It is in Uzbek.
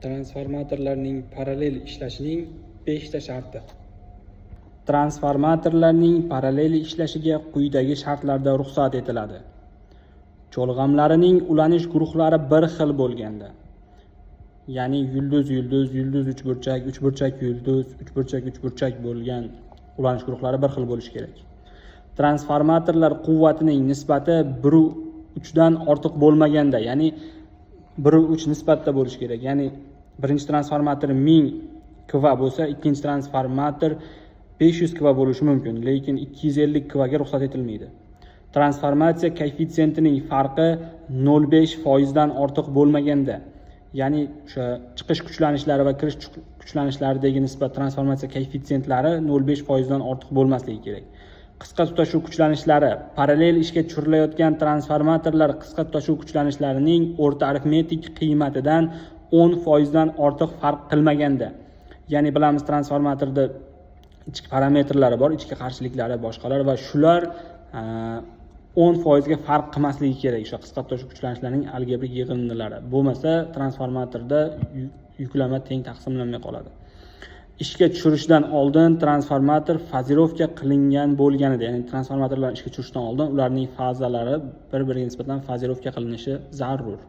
Transformatorlarning parallel ishlashining 5 ta sharti. Transformatorlarning parallel ishlashiga quyidagi shartlarda ruxsat etiladi. Cho'lg'amlarining ulanish guruhlari bir xil bo'lganda, ya'ni yulduz, uchburchak, yulduz, uchburchak bo'lgan ulanish guruhlari bir xil bo'lishi kerak. Transformatorlar quvvatining nisbati 1/3 dan ortiq bo'lmaganda, ya'ni 1/3 nisbatda bo'lishi kerak. Ya'ni birinchi transformator 1000 kV bo'lsa, ikkinchi transformator 500 kV bo'lishi mumkin, lekin 250 kV ga ruxsat etilmaydi. Transformatsiya koeffitsiyentining farqi 0.5% dan ortiq bo'lmaganda, ya'ni o'sha chiqish kuchlanishlari va kirish kuchlanishlaridagi nisbat transformatsiya koeffitsiyentlari 0.5% dan ortiq bo'lmasligi kerak. Qisqa tutashuv kuchlanishlari parallel ishga tushirilayotgan transformatorlar qisqa tutashuv kuchlanishlarining o'rta arifmetik qiymatidan 10% dan ortiq farq qilmaganda, ya'ni bilamiz transformatorda ichki parametrlari bor, ichki qarshiliklari, boshqalar va shular 10% ga farq qilmasligi kerak. O'sha qisqa tutashuv kuchlanishlarining algebrik yig'indilari bo'lmasa, transformatorda yuklama teng taqsimlanmay qoladi. Ishga tushirishdan oldin transformator fazirovka qilingan bo'lganida, ya'ni transformatorlar ishga tushirishdan oldin ularning fazalari bir-biriga nisbatan fazirovka qilinishi zarur.